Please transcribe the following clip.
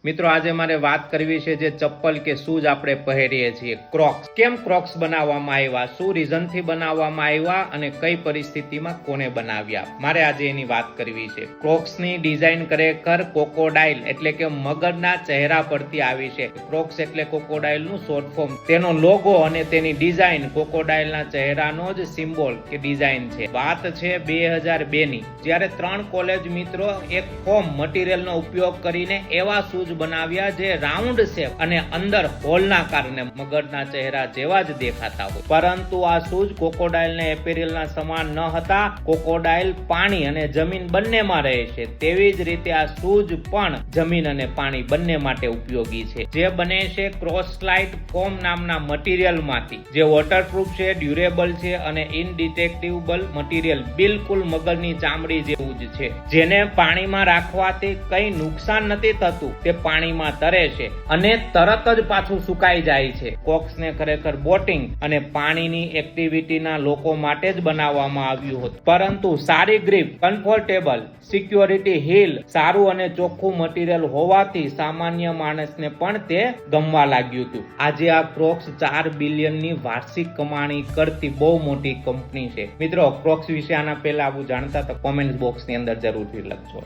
મિત્રો આજે મારે વાત કરવી છે જે ચપ્પલ કે શૂઝ આપણે પહેરીએ છીએ ક્રોક્સ. કેમ ક્રોક્સ બનાવવામાં આવ્યા, શું રીઝન થી બનાવવામાં આવ્યા અને કઈ પરિસ્થિતિમાં કોને બનાવ્યા, મારે આજે એની વાત કરવી છે. ક્રોક્સ ની ડિઝાઇન ખરેખર કોકોડાઇલ એટલે કે મગરના ચહેરા પરથી આવી છે. ક્રોક્સ એટલે કોકોડાઇલ નું શોર્ટ ફોર્મ. તેનો લોગો અને તેની ડિઝાઇન કોકોડાઇલ ના ચહેરાનો જ સિમ્બોલ કે ડિઝાઇન છે. વાત છે 2002 ની, જ્યારે 3 કોલેજ મિત્રો એક ફોર્મ મટીરિયલ નો ઉપયોગ કરીને એવા શૂઝ બનાવ્યા જે રાઉન્ડ શેપ અને અંદર હોલના કારણે મગરના ચહેરા જેવા જ દેખાતા હોય. પરંતુ આ શૂઝ કોકોડાઇલ ને એપેરિલ ના સમાન ન હતા. કોકોડાઇલ પાણી અને જમીન બંનેમાં રહે છે, તેવી જ રીતે આ શૂઝ પણ જમીન અને પાણી બંને માટે ઉપયોગી છે. જે બને છે ક્રોસલાઇટ ફોમ નામના મટીરિયલ માંથી, જે વોટરપ્રૂફ છે, ડ્યુરેબલ છે અને ઇનડિટેક્ટેબલ મટીરિયલ, બિલકુલ મગરની ચામડી જેવું જ છે. જેને પાણીમાં રાખવાથી કઈ નુકસાન નથી થતું, તે પાણીમાં તરે છે અને તરત જ પાછું સુકાઈ જાય છે. ક્રોક્સને ખરેખર બોટિંગ અને પાણીની એક્ટિવિટીના લોકો માટે જ બનાવવામાં આવ્યું હતું, પરંતુ સારી ગ્રીપ, કમ્ફર્ટેબલ, સિક્યોરિટી, હીલ, સારું અને ચોખ્ખું મટીરિયલ હોવાથી સામાન્ય માણસને પણ તે ગમવા લાગ્યું હતું. આજે આ ક્રોક્સ 4 બિલિયનની વાર્ષિક કમાણી કરતી બહુ મોટી કંપની છે. મિત્રો, ક્રોક્સ વિશે આના પહેલા આવું જાણતા તો કોમેન્ટ બોક્સની અંદર જરૂરથી લખજો.